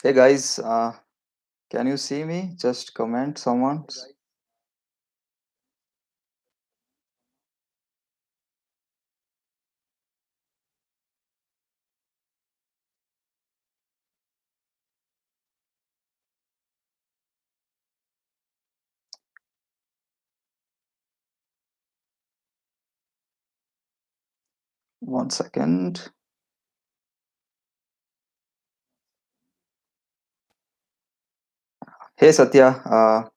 Hey guys, can you see me? Just comment someone. 1 second. Hey Satya.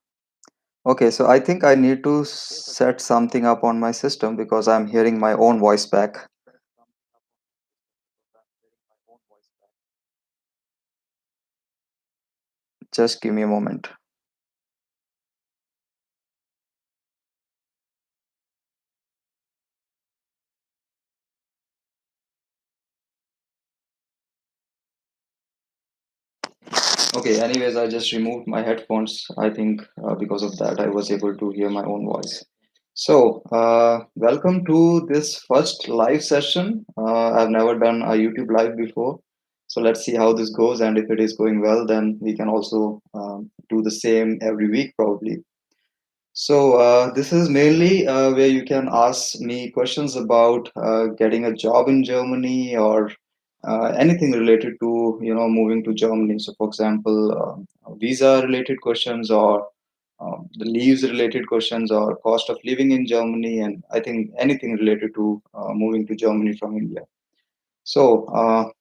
Okay, so I think I need to set something up on my system because I'm hearing my own voice back. Just give me a moment. Okay, anyways, I just removed my headphones. I think because of that, I was able to hear my own voice. So, welcome to this first live session. I've never done a YouTube live before. So, let's see how this goes. And if it is going well, then we can also do the same every week, probably. So this is mainly where you can ask me questions about getting a job in Germany or anything related to moving to Germany. So, for example, visa related questions or the leaves related questions or cost of living in Germany, and I think anything related to moving to Germany from India. So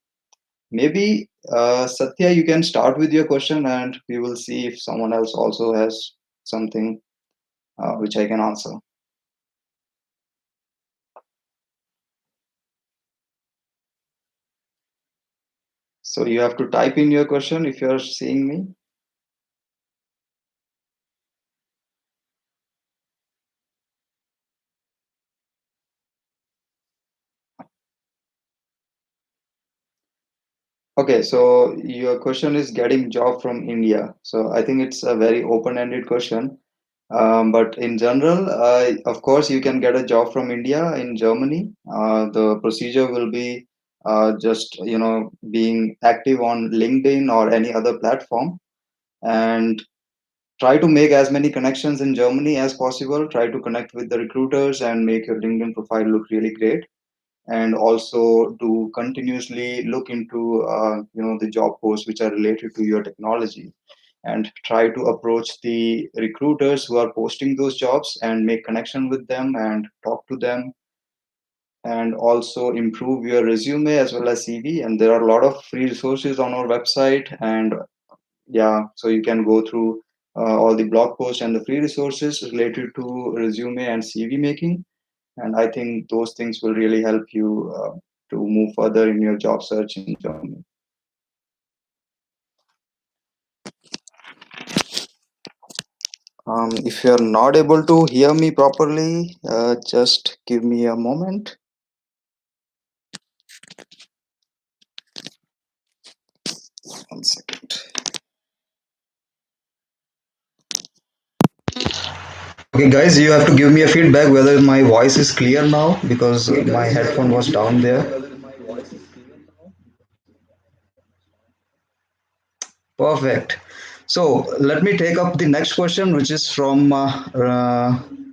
maybe Satya, you can start with your question, and we will see if someone else also has something which I can answer. So you have to type in your question if you're seeing me. Okay, so your question is getting job from India. So I think it's a very open-ended question. But in general, of course, you can get a job from India in Germany. The procedure will be just being active on LinkedIn or any other platform, and try to make as many connections in Germany as possible. Try to connect with the recruiters and make your LinkedIn profile look really great, and also to continuously look into the job posts which are related to your technology, and try to approach the recruiters who are posting those jobs and make connection with them and talk to them, and also improve your resume as well as CV. And there are a lot of free resources on our website, and yeah, so you can go through all the blog posts and the free resources related to resume and CV making, and I think those things will really help you to move further in your job search in Germany. If you're not able to hear me properly, just give me a moment. 1 second. Okay, guys, you have to give me a feedback whether my voice is clear now because my headphone was down there. Perfect. So let me take up the next question, which is from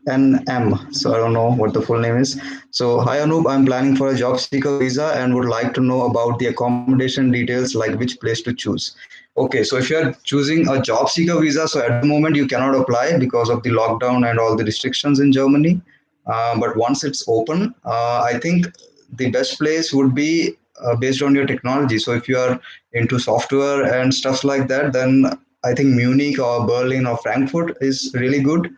NM. So I don't know what the full name is. So hi Anup, I'm planning for a job seeker visa and would like to know about the accommodation details, like which place to choose. Okay, so if you are choosing a job seeker visa, so at the moment you cannot apply because of the lockdown and all the restrictions in Germany. But once it's open, I think the best place would be based on your technology. So if you are into software and stuff like that, then I think Munich or Berlin or Frankfurt is really good.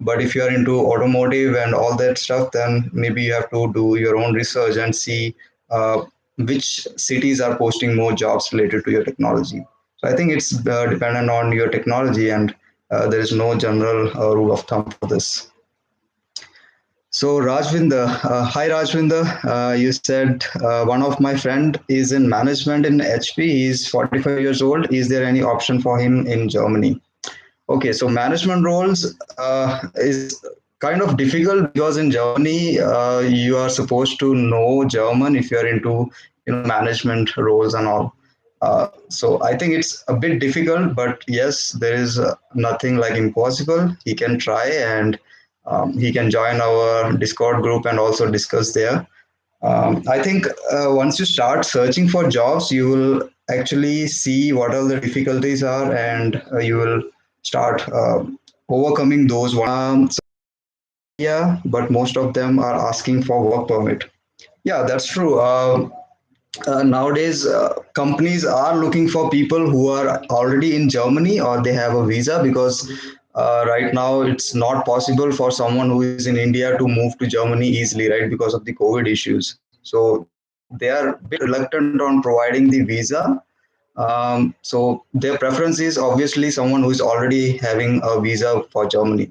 But if you are into automotive and all that stuff, then maybe you have to do your own research and see which cities are posting more jobs related to your technology. So I think it's dependent on your technology, and there is no general rule of thumb for this. So Rajvinder, hi Rajvinder, you said one of my friend is in management in HP. He's 45 years old. Is there any option for him in Germany? Okay, so management roles is kind of difficult because in Germany you are supposed to know German if you are into management roles and all. So I think it's a bit difficult, but yes, there is nothing like impossible. He can try, and he can join our Discord group and also discuss there. I think once you start searching for jobs, you will actually see what all the difficulties are, and you will start overcoming those. So yeah, but most of them are asking for work permit. Yeah, that's true. Nowadays, companies are looking for people who are already in Germany or they have a visa, because right now it's not possible for someone who is in India to move to Germany easily, right? Because of the COVID issues. So they are a bit reluctant on providing the visa. So their preference is obviously someone who is already having a visa for Germany.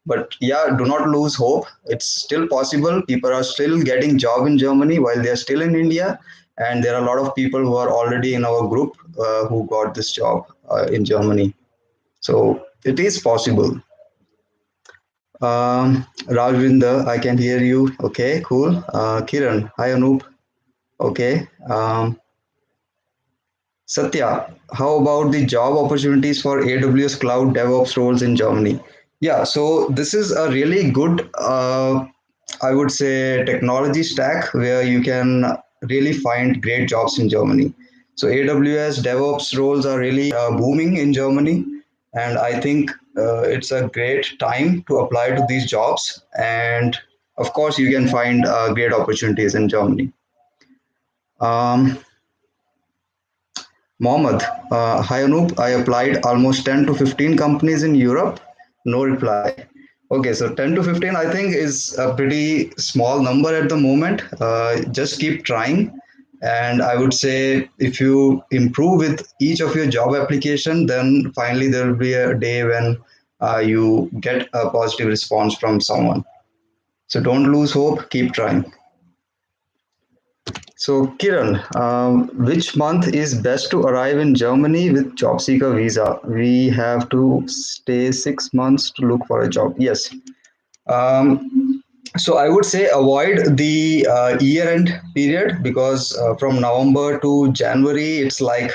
But yeah, do not lose hope. It's still possible. People are still getting job in Germany while they are still in India, and there are a lot of people who are already in our group who got this job in Germany. So it is possible. Rajvinder, I can hear you. Okay, cool. Kiran, hi Anup. Okay. Satya, how about the job opportunities for AWS Cloud DevOps roles in Germany? Yeah, so this is a really good, I would say, technology stack where you can really find great jobs in Germany. So AWS DevOps roles are really booming in Germany, and I think it's a great time to apply to these jobs. And of course, you can find great opportunities in Germany. Um, Mohammed, hi Anup. I applied almost 10 to 15 companies in Europe. No reply. Okay, so 10 to 15 I think is a pretty small number at the moment. Just keep trying. And I would say if you improve with each of your job application, then finally there will be a day when you get a positive response from someone. So don't lose hope, keep trying. So, Kiran, which month is best to arrive in Germany with job seeker visa? We have to stay 6 months to look for a job. Yes. So I would say avoid the year-end period, because from November to January it's like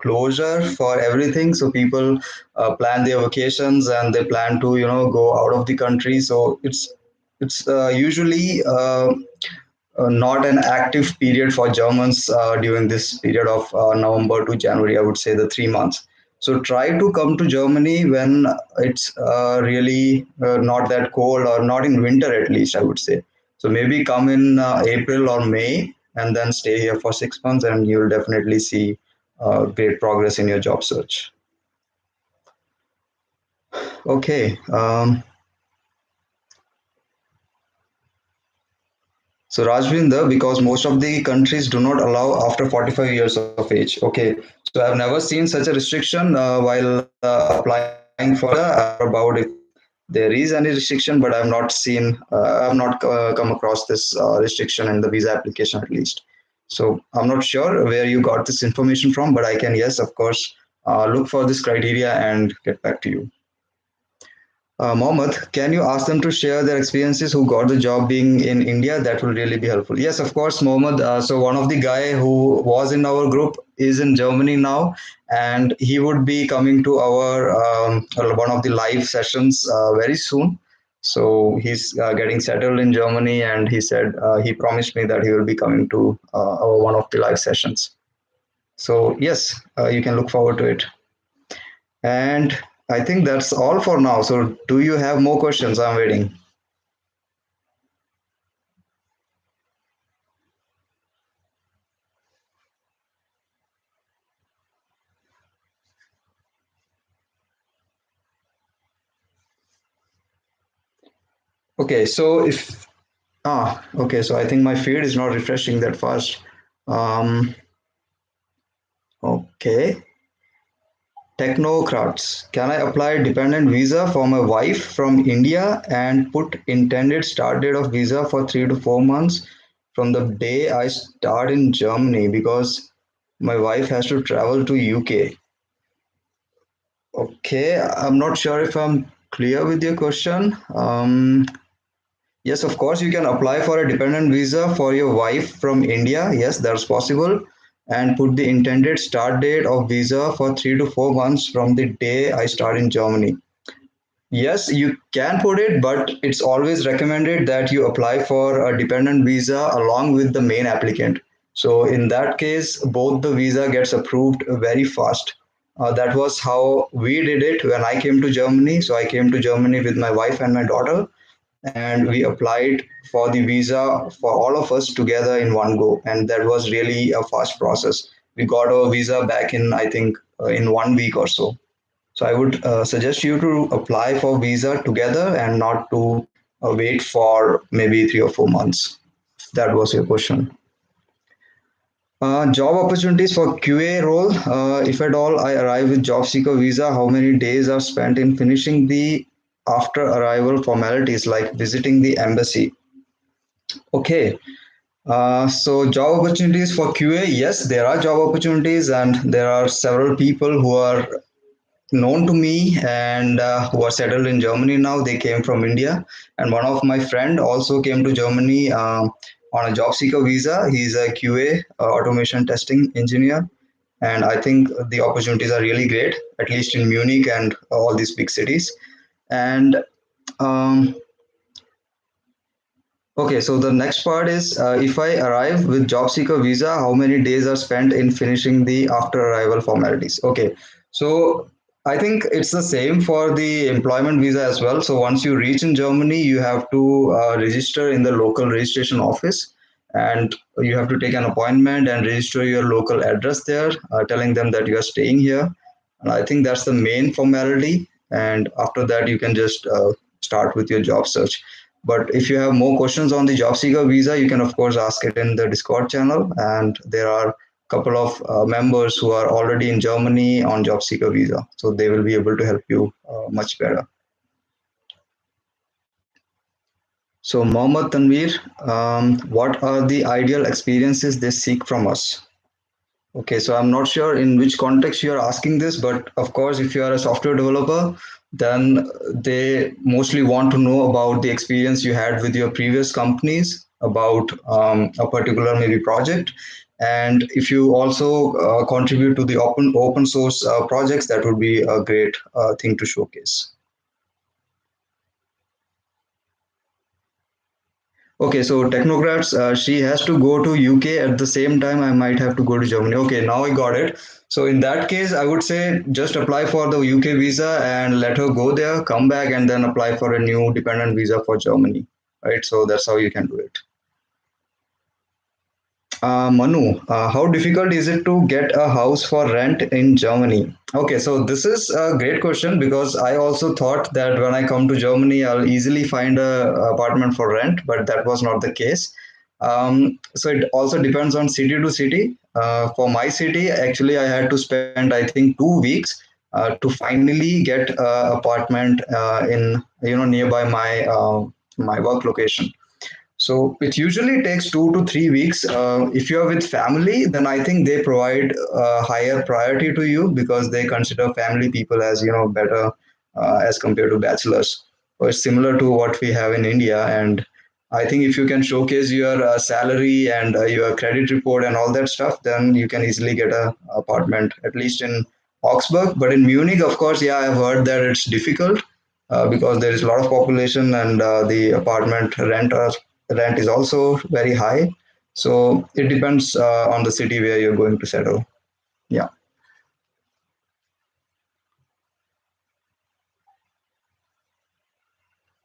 closure for everything. So people plan their vacations and they plan to go out of the country. So it's usually not an active period for Germans during this period of November to January. I would say the 3 months. So try to come to Germany when it's really not that cold, or not in winter at least, I would say. So maybe come in April or May and then stay here for 6 months, and you'll definitely see great progress in your job search. Okay. So Rajvinder, because most of the countries do not allow after 45 years of age. Okay, so I've never seen such a restriction while applying for a visa. I'm not sure about if there is any restriction, but I've not come across this restriction in the visa application at least. So I'm not sure where you got this information from, but I can, yes, of course, look for this criteria and get back to you. Mohammed, can you ask them to share their experiences who got the job being in India? That will really be helpful. Yes, of course, Mohammed. So one of the guy who was in our group is in Germany now, and he would be coming to our one of the live sessions very soon. So he's getting settled in Germany, and he said he promised me that he will be coming to our one of the live sessions. So yes, you can look forward to it. And I think that's all for now. So, do you have more questions? I'm waiting. Okay, so okay, so I think my feed is not refreshing that fast. Um, okay, technocrats. Can I apply dependent visa for my wife from India and put intended start date of visa for 3 to 4 months from the day I start in Germany, because my wife has to travel to UK. Okay, I'm not sure if I'm clear with your question. Yes, of course, you can apply for a dependent visa for your wife from India. Yes, that's possible. and put the intended start date of visa for 3 to 4 months from the day I start in Germany. Yes, you can put it, but it's always recommended that you apply for a dependent visa along with the main applicant. So in that case, both the visa gets approved very fast. That was how we did it when I came to Germany. So I came to Germany with my wife and my daughter, and we applied for the visa for all of us together in one go. And that was really a fast process. We got our visa back in, I think, in 1 week or so. So I would suggest you to apply for visa together and not to wait for maybe 3 or 4 months. That was your question. Job opportunities for QA role. If at all I arrive with job seeker visa, how many days are spent in finishing the after arrival formalities like visiting the embassy? Okay. So job opportunities for QA, yes, there are job opportunities, and there are several people who are known to me and who are settled in Germany now. They came from India, and one of my friend also came to Germany on a job seeker visa. He's a QA, automation testing engineer, and I think the opportunities are really great, at least in Munich and all these big cities. And um, Okay, so the next part is if I arrive with job seeker visa, how many days are spent in finishing the after arrival formalities? Okay, so I think it's the same for the employment visa as well. So once you reach in Germany, you have to register in the local registration office, and you have to take an appointment and register your local address there, telling them that you are staying here. And I think that's the main formality. And after that, you can just start with your job search. But if you have more questions on the job seeker visa, you can of course ask it in the Discord channel. And there are a couple of members who are already in Germany on job seeker visa, so they will be able to help you much better. So Mohammed Tanvir, what are the ideal experiences they seek from us? Okay, so I'm not sure in which context you are asking this, but of course, if you are a software developer, then they mostly want to know about the experience you had with your previous companies, about a particular maybe project, and if you also contribute to the open source projects, that would be a great thing to showcase. Okay, so technocrats, she has to go to UK at the same time. I might have to go to Germany. Okay, now I got it. So in that case, I would say just apply for the UK visa and let her go there, come back, and then apply for a new dependent visa for Germany. Right. So that's how you can do it. Manu, how difficult is it to get a house for rent in Germany? Okay, so this is a great question because I also thought that when I come to Germany, I'll easily find a apartment for rent, but that was not the case. So it also depends on city to city. For my city, actually, I had to spend I think 2 weeks to finally get an apartment in nearby my work location. So it usually takes 2 to 3 weeks. If you are with family, then I think they provide a higher priority to you because they consider family people as better as compared to bachelors. So it's similar to what we have in India, and I think if you can showcase your salary and your credit report and all that stuff, then you can easily get a apartment at least in Augsburg. But in Munich, of course, yeah, I've heard that it's difficult because there is a lot of population and the apartment rent is also very high. So it depends on the city where you're going to settle. Yeah.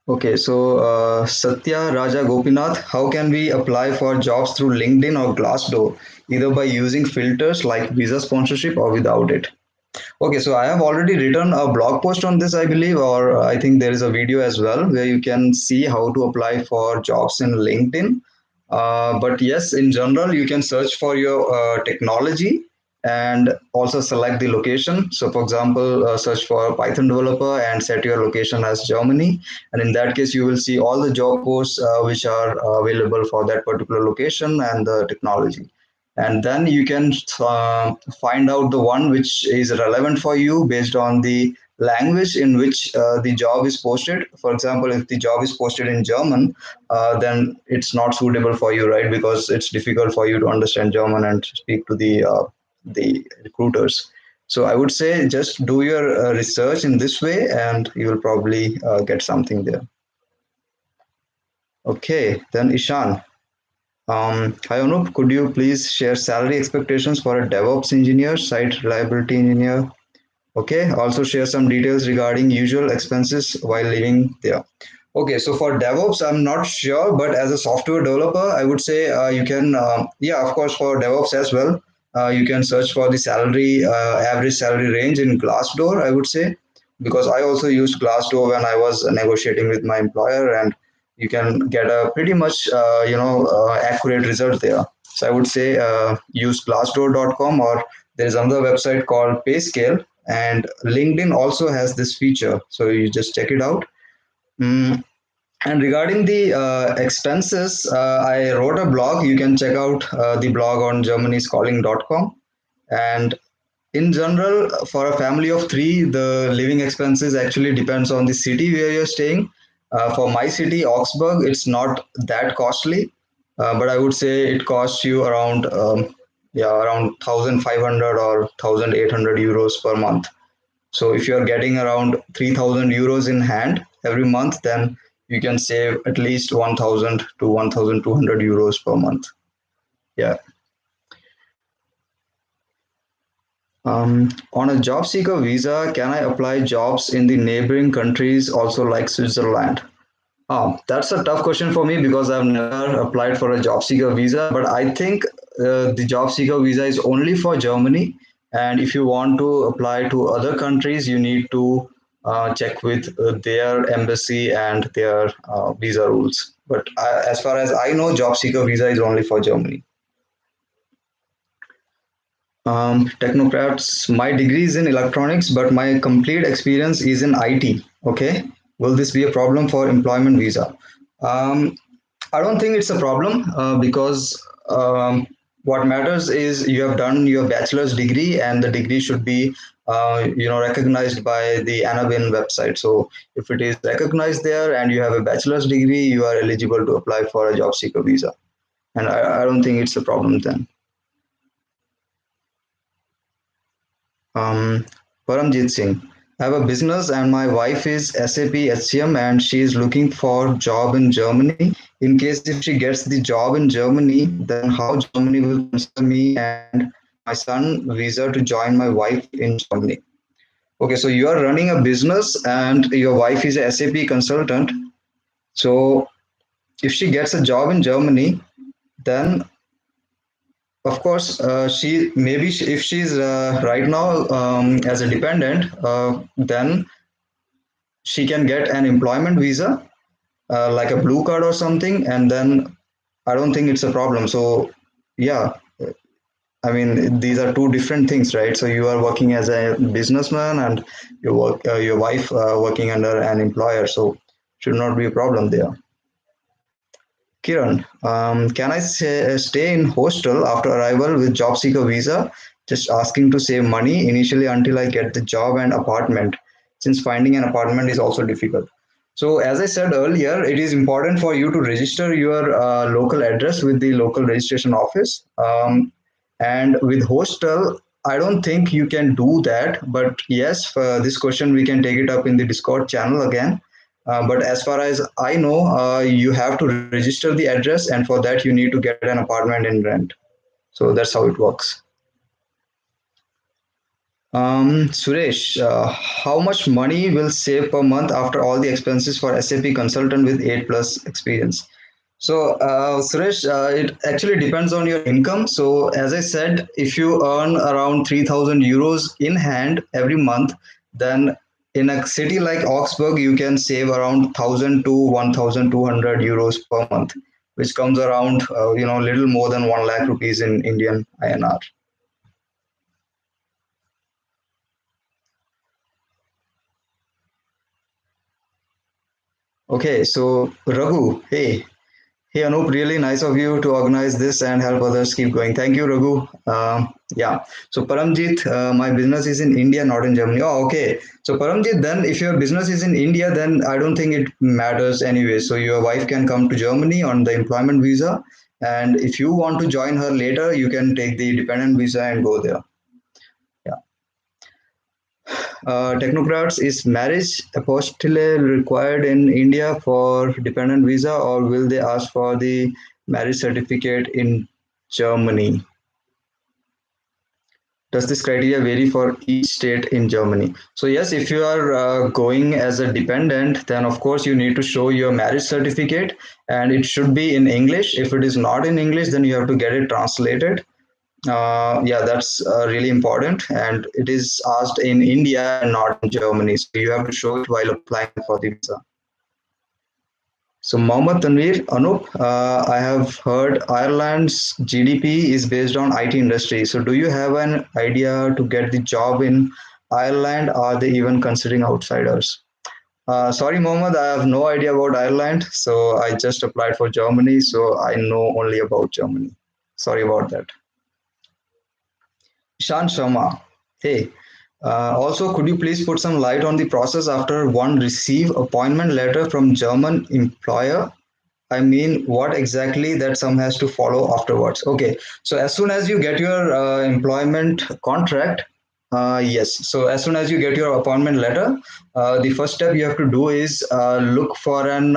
Okay. So Satya Raja Gopinath, how can we apply for jobs through LinkedIn or Glassdoor, either by using filters like visa sponsorship or without it? Okay, so I have already written a blog post on this, I believe, or I think there is a video as well where you can see how to apply for jobs in LinkedIn. But yes, in general, you can search for your technology and also select the location. So, for example, search for a Python developer and set your location as Germany. And in that case, you will see all the job posts which are available for that particular location and the technology, and then you can find out the one which is relevant for you based on the language in which the job is posted. For example, if the job is posted in German, then it's not suitable for you, right? Because it's difficult for you to understand German and speak to the recruiters. So I would say just do your research in this way, and you will probably get something there. Okay, then Ishan. Hi Anup, could you please share salary expectations for a DevOps engineer, site reliability engineer? Okay, also share some details regarding usual expenses while living there. Okay, so for DevOps, I'm not sure, but as a software developer, I would say you can, yeah, of course, for DevOps as well, you can search for the salary, average salary range in Glassdoor, I would say, because I also used Glassdoor when I was negotiating with my employer, and you can get a pretty much, accurate result there. So I would say use glassdoor.com, or there is another website called Payscale, and LinkedIn also has this feature. So you just check it out. Mm, and regarding the expenses, I wrote a blog. You can check out the blog on germanyscalling.com. And in general, for a family of three, the living expenses actually depends on the city where you're staying. For my city, Augsburg, it's not that costly, but I would say it costs you around, yeah, around 1,500 or 1,800 euros per month. So if you're getting around 3,000 euros in hand every month, then you can save at least 1,000 to 1,200 euros per month. Yeah. On a job seeker visa, can I apply jobs in the neighboring countries also like Switzerland? That's a tough question for me because I've never applied for a job seeker visa, but I think the job seeker visa is only for Germany. And if you want to apply to other countries, you need to check with their embassy and their visa rules. But as far as I know, job seeker visa is only for Germany. Technocrats, my degree is in electronics, but my complete experience is in IT. Okay. Will this be a problem for employment visa? Um, I don't think it's a problem because what matters is you have done your bachelor's degree, and the degree should be recognized by the ANABIN website. So if it is recognized there and you have a bachelor's degree, you are eligible to apply for a job seeker visa. And I don't think it's a problem then. Um, Paramjit Singh. I have a business and my wife is SAP HCM and she is looking for job in Germany. In case if she gets the job in Germany, then how Germany will consider me and my son visa to join my wife in Germany. Okay, so you are running a business and your wife is a SAP consultant. So if she gets a job in Germany, then of course, she maybe if she's right now as a dependent, then she can get an employment visa, like a blue card or something, and then I don't think it's a problem. So, yeah, I mean these are two different things, right? So you are working as a businessman, and your wife working under an employer, so should not be a problem there. Kiran, can I stay in hostel after arrival with job seeker visa? Just asking to save money initially until I get the job and apartment, since finding an apartment is also difficult. So, as I said earlier, it is important for you to register your local address with the local registration office. And with hostel, I don't think you can do that. But yes, for this question, we can take it up in the Discord channel again. But as far as I know, you have to register the address, and for that, you need to get an apartment in rent. So that's how it works. Suresh, how much money will save per month after all the expenses for SAP consultant with 8 plus experience? So, Suresh, it actually depends on your income. So, as I said, if you earn around 3,000 euros in hand every month, then in a city like Augsburg, you can save around 1,000 to 1,200 euros per month, which comes around, little more than 1 lakh rupees in Indian INR. Okay, so Raghu, hey, Hey Anup, really nice of you to organize this and help others keep going. Thank you, Raghu. Yeah. So Paramjit, my business is in India, not in Germany. Oh, okay. So Paramjit, then if your business is in India, then I don't think it matters anyway. So your wife can come to Germany on the employment visa, and if you want to join her later, you can take the dependent visa and go there. Yeah. Technocrats, is marriage apostille required in India for dependent visa, or will they ask for the marriage certificate in Germany? Does this criteria vary for each state in Germany? So yes, if you are going as a dependent, then of course you need to show your marriage certificate, and it should be in English. If it is not in English, then you have to get it translated. Yeah, that's really important, and it is asked in India and not in Germany. So you have to show it while applying for the visa. So Mohammed Tanveer, Anup, I have heard Ireland's GDP is based on IT industry. So do you have an idea to get the job in Ireland? Are they even considering outsiders? Sorry, Mohammed, I have no idea about Ireland. So I just applied for Germany. So I know only about Germany. Sorry about that. Ishan Sharma. Hey, also, could you please put some light on the process after one receive appointment letter from German employer? I mean, what exactly that some has to follow afterwards? Okay, so as soon as you get your employment contract, yes. So as soon as you get your appointment letter, the first step you have to do is look for an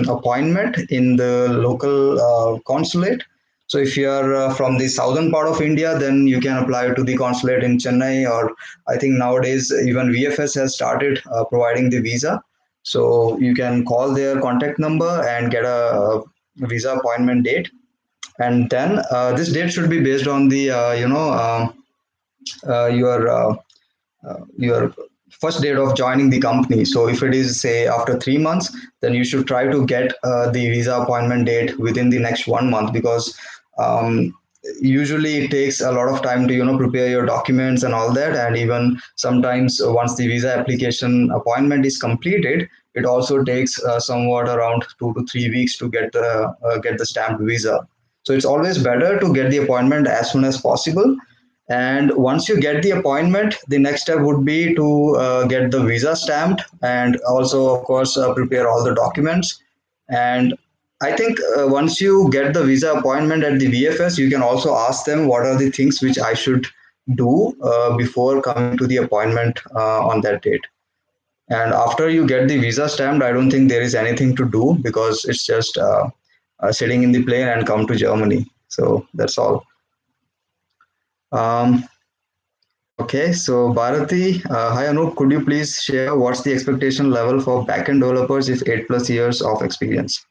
appointment in the local consulate. So if you are from the southern part of India, then you can apply to the consulate in Chennai, or I think nowadays even VFS has started providing the visa. So you can call their contact number and get a visa appointment date, and then this date should be based on the uh, your uh, your first date of joining the company. So if it is say after 3 months, then you should try to get the visa appointment date within the next 1 month, because um, usually it takes a lot of time to prepare your documents and all that, and even sometimes once the visa application appointment is completed, it also takes somewhat around 2 to 3 weeks to get the stamped visa. So it's always better to get the appointment as soon as possible, and once you get the appointment, the next step would be to get the visa stamped, and also, of course, prepare all the documents. And I think once you get the visa appointment at the VFS, you can also ask them what are the things which I should do before coming to the appointment on that date. And after you get the visa stamped, I don't think there is anything to do, because it's just sitting in the plane and come to Germany. So that's all. Um, Okay, so Bharati, hi Anup, could you please share what's the expectation level for backend developers if 8 plus years of experience?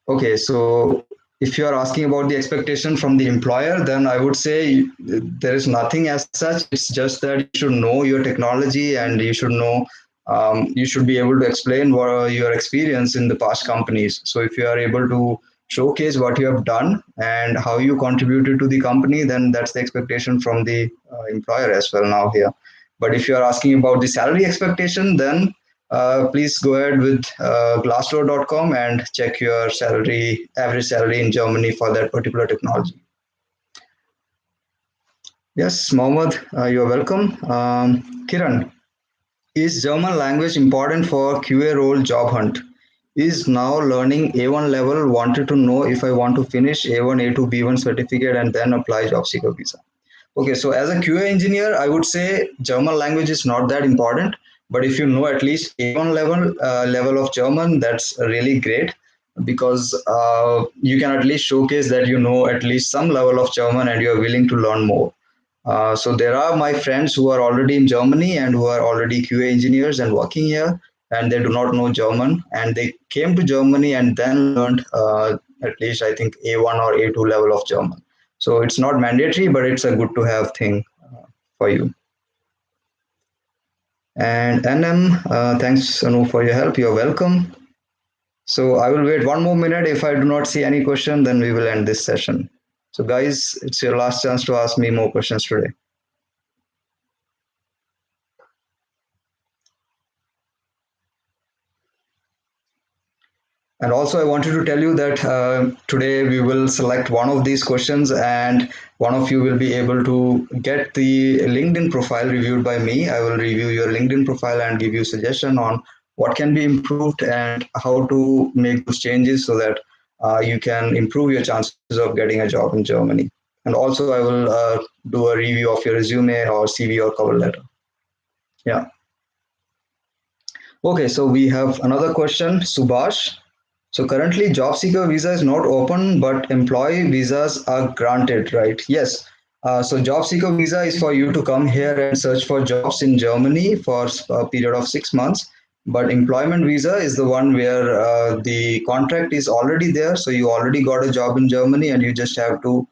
Okay, so if you are asking about the expectation from the employer, then I would say there is nothing as such. It's just that you should know your technology, and you should know, you should be able to explain what your experience in the past companies. So if you are able to showcase what you have done and how you contributed to the company, then that's the expectation from the employer as well now here. But if you are asking about the salary expectation, then please go ahead with glassdoor.com and check your salary, average salary in Germany for that particular technology. Yes, Mohammed, you're welcome. Kiran, is German language important for QA role job hunt? Is now learning A1 level, wanted to know if I want to finish A1, A2, B1 certificate and then apply job seeker visa. Okay, so as a QA engineer, I would say German language is not that important, but if you know at least A1 level of German, that's really great, because you can at least showcase that you know at least some level of German and you are willing to learn more. So there are my friends who are already in Germany and who are already QA engineers and working here, and they do not know German, and they came to Germany and then learned at least I think A1 or A2 level of German. So it's not mandatory, but it's a good to have thing for you. And NM, thanks Anu for your help. You're welcome. So I will wait one more minute. If I do not see any question, then we will end this session. So guys, it's your last chance to ask me more questions today. And also, I wanted to tell you that today we will select one of these questions, and one of you will be able to get the LinkedIn profile reviewed by me. I will review your LinkedIn profile and give you suggestion on what can be improved and how to make those changes so that you can improve your chances of getting a job in Germany. And also, I will do a review of your resume or CV or cover letter. Yeah. Okay, so we have another question, Subhash. So currently, job seeker visa is not open, but employee visas are granted, right? Yes. So job seeker visa is for you to come here and search for jobs in Germany for a period of 6 months. But employment visa is the one where the contract is already there. So you already got a job in Germany, and you just have to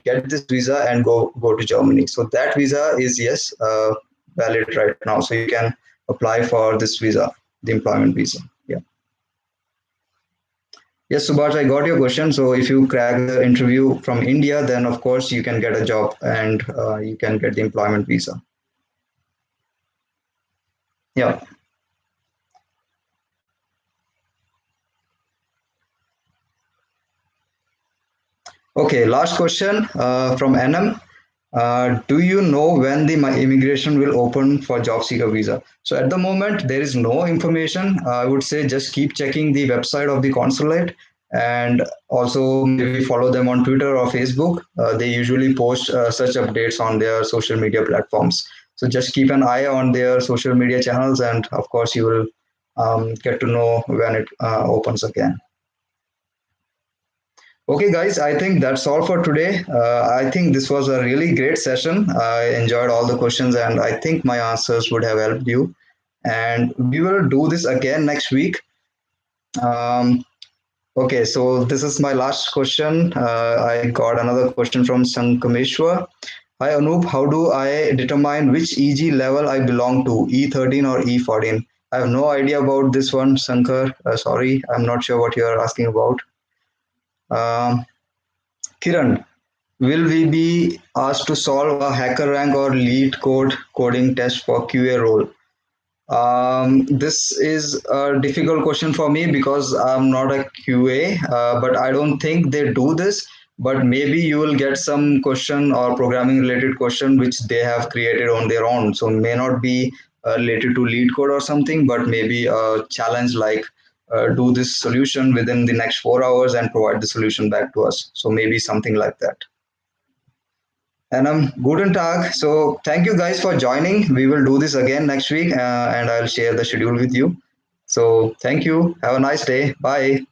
get this visa and go to Germany. So that visa is, yes, valid right now. So you can apply for this visa, the employment visa. Yeah. Yes, Subhash, I got your question. So if you crack the interview from India, then of course you can get a job and you can get the employment visa. Yeah. Okay, last question from NM. Do you know when the immigration will open for job seeker visa? So at the moment, there is no information. I would say just keep checking the website of the consulate, and also maybe follow them on Twitter or Facebook. They usually post such updates on their social media platforms. So just keep an eye on their social media channels, and of course, you will get to know when it opens again. Okay, guys, I think that's all for today. I think this was a really great session. I enjoyed all the questions, and I think my answers would have helped you. And we will do this again next week. Um, okay, so this is my last question. I got another question from Sankameshwar. Hi, Anup. How do I determine which EG level I belong to, E13 or E14? I have no idea about this one, Sankar. Sorry, I'm not sure what you are asking about. Um, Kiran, will we be asked to solve a hacker rank or lead code coding test for QA role? This is a difficult question for me because I'm not a QA, but I don't think they do this. But maybe you will get some question or programming related question which they have created on their own. So may not be related to lead code or something, but maybe a challenge like do this solution within the next 4 hours and provide the solution back to us. So maybe something like that. And guten Tag. So thank you guys for joining. We will do this again next week, and I'll share the schedule with you. So thank you. Have a nice day. Bye.